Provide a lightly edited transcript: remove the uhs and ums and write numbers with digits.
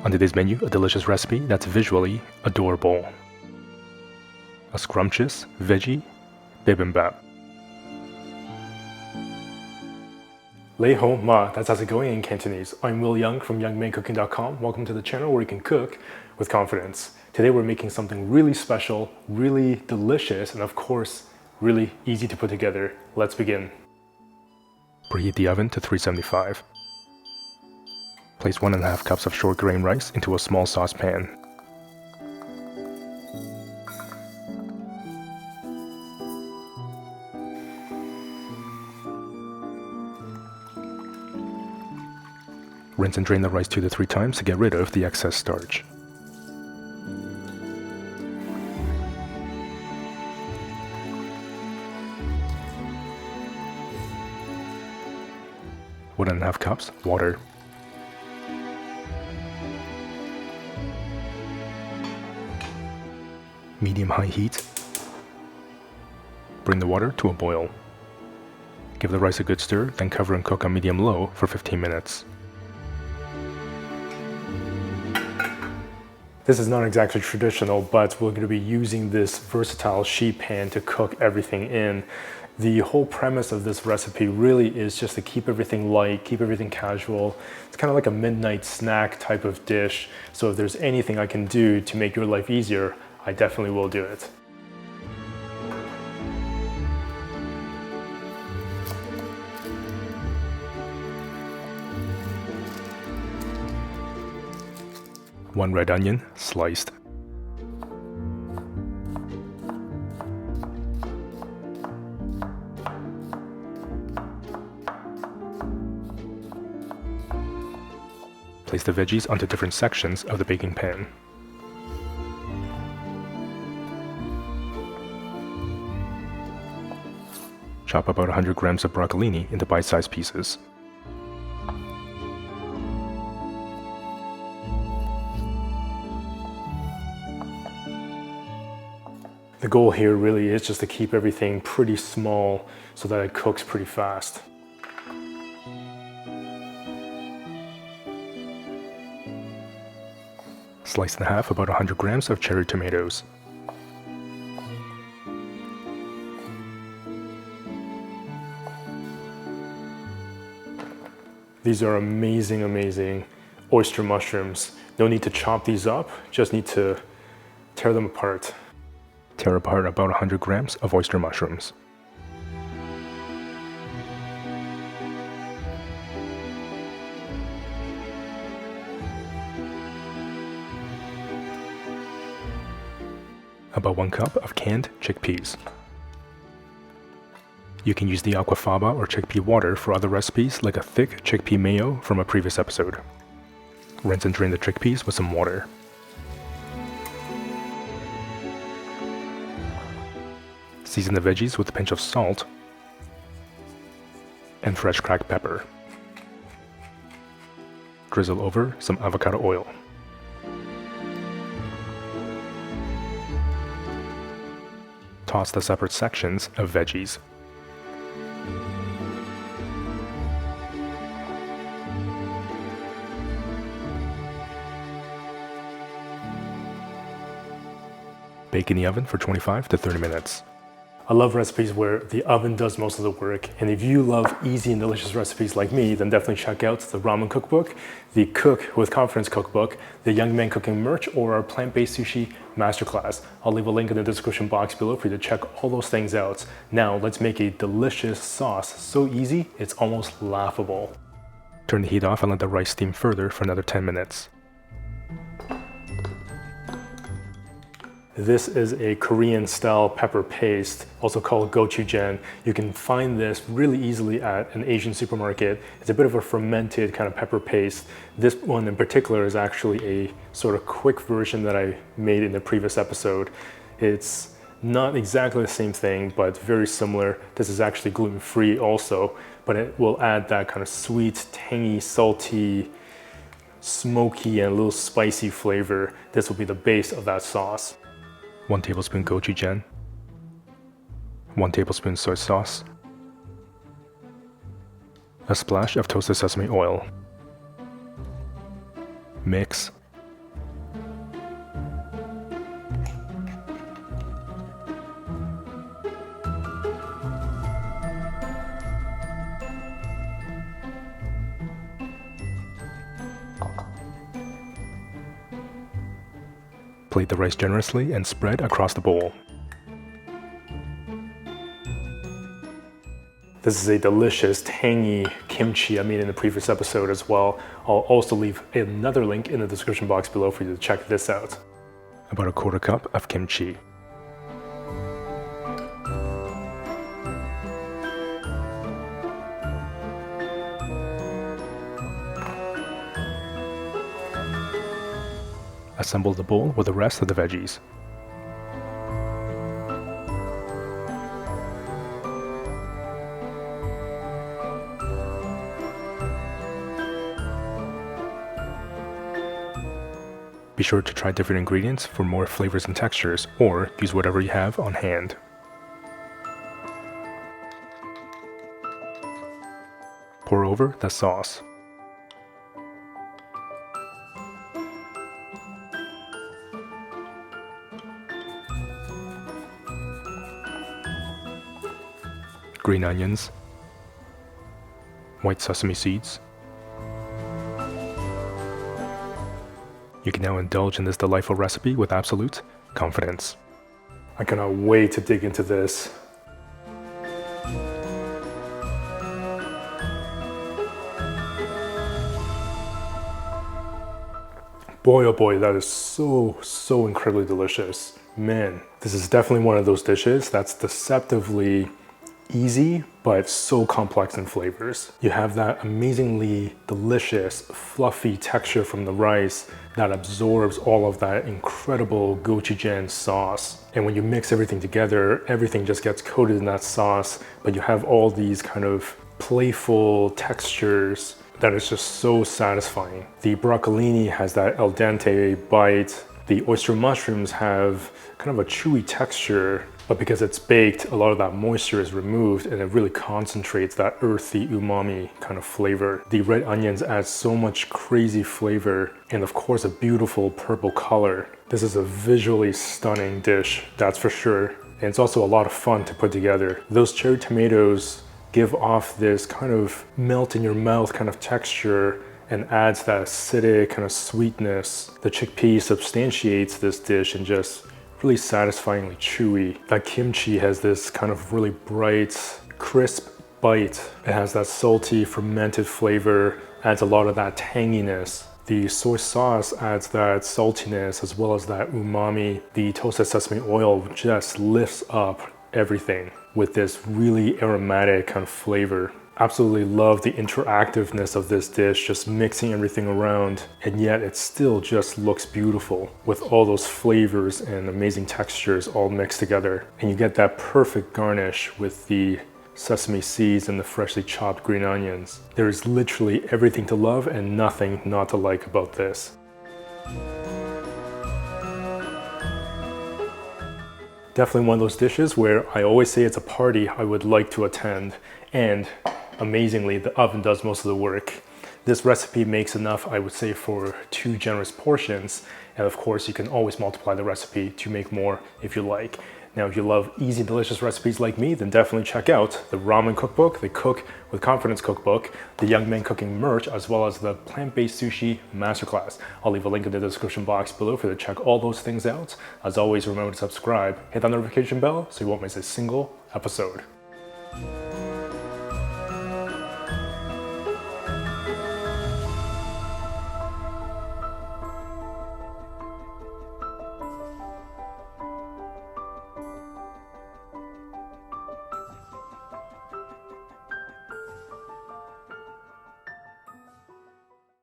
On today's menu, a delicious recipe that's visually adorable. A scrumptious veggie bibimbap. Lei Ho Ma, that's how's it going in Cantonese. I'm Yeung from YoungManCooking.com. Welcome to the channel where you can cook with confidence. Today we're making something really special, really delicious, and of course, really easy to put together. Let's begin. Preheat the oven to 375. Place 1.5 cups of short grain rice into a small saucepan. Rinse and drain the rice 2 to 3 times to get rid of the excess starch. One and a half cups water. Medium-high heat. Bring the water to a boil. Give the rice a good stir, then cover and cook on medium-low for 15 minutes. This is not exactly traditional, but we're going to be using this versatile sheet pan to cook everything in. The whole premise of this recipe really is just to keep everything light, keep everything casual. It's kind of like a midnight snack type of dish. So if there's anything I can do to make your life easier, I definitely will do it. One red onion, sliced. Place the veggies onto different sections of the baking pan. Chop about 100 grams of broccolini into bite-sized pieces. The goal here really is just to keep everything pretty small so that it cooks pretty fast. Slice in half about 100 grams of cherry tomatoes. These are amazing, amazing oyster mushrooms. No need to chop these up, just need to tear them apart. Tear apart about 100 grams of oyster mushrooms. About 1 cup of canned chickpeas. You can use the aquafaba or chickpea water for other recipes like a thick chickpea mayo from a previous episode. Rinse and drain the chickpeas with some water. Season the veggies with a pinch of salt and fresh cracked pepper. Drizzle over some avocado oil. Toss the separate sections of veggies. Bake in the oven for 25 to 30 minutes. I love recipes where the oven does most of the work, and if you love easy and delicious recipes like me, then definitely check out the ramen cookbook, the Cook with Confidence cookbook, the Young Man Cooking merch, or our plant-based sushi masterclass. I'll leave a link in the description box below for you to check all those things out. Now let's make a delicious sauce. So easy, it's almost laughable. Turn the heat off and let the rice steam further for another 10 minutes. This is a Korean style pepper paste, also called gochujang. You can find this really easily at an Asian supermarket. It's a bit of a fermented kind of pepper paste. This one in particular is actually a sort of quick version that I made in the previous episode. It's not exactly the same thing, but very similar. This is actually gluten-free also, but it will add that kind of sweet, tangy, salty, smoky, and a little spicy flavor. This will be the base of that sauce. 1 tablespoon gochujang, 1 tablespoon soy sauce, a splash of toasted sesame oil. Mix Plate the rice generously and spread across the bowl. This is a delicious, tangy kimchi I made in the previous episode as well. I'll also leave another link in the description box below for you to check this out. About a quarter cup of kimchi. Assemble the bowl with the rest of the veggies. Be sure to try different ingredients for more flavors and textures, or use whatever you have on hand. Pour over the sauce. Green onions, white sesame seeds. You can now indulge in this delightful recipe with absolute confidence. I cannot wait to dig into this. Boy, oh boy, that is so incredibly delicious. Man, this is definitely one of those dishes that's deceptively easy, but so complex in flavors. You have that amazingly delicious, fluffy texture from the rice that absorbs all of that incredible gochujang sauce. And when you mix everything together, everything just gets coated in that sauce, but you have all these kind of playful textures that is just so satisfying. The broccolini has that al dente bite. The oyster mushrooms have kind of a chewy texture, but because it's baked, a lot of that moisture is removed and it really concentrates that earthy umami kind of flavor. The red onions add so much crazy flavor and of course a beautiful purple color. This is a visually stunning dish, that's for sure. And it's also a lot of fun to put together. Those cherry tomatoes give off this kind of melt in your mouth kind of texture and adds that acidic kind of sweetness. The chickpea substantiates this dish and just really satisfyingly chewy. That kimchi has this kind of really bright, crisp bite. It has that salty, fermented flavor, adds a lot of that tanginess. The soy sauce adds that saltiness as well as that umami. The toasted sesame oil just lifts up everything with this really aromatic kind of flavor. Absolutely love the interactiveness of this dish, just mixing everything around, and yet it still just looks beautiful with all those flavors and amazing textures all mixed together. And you get that perfect garnish with the sesame seeds and the freshly chopped green onions. There is literally everything to love and nothing not to like about this. Definitely one of those dishes where I always say it's a party I would like to attend, and amazingly, the oven does most of the work. This recipe makes enough, I would say, for 2 generous portions. And of course, you can always multiply the recipe to make more if you like. Now, if you love easy, delicious recipes like me, then definitely check out the ramen cookbook, the Cook with Confidence cookbook, the Young Men Cooking merch, as well as the plant-based sushi masterclass. I'll leave a link in the description box below for you to check all those things out. As always, remember to subscribe, hit that notification bell so you won't miss a single episode.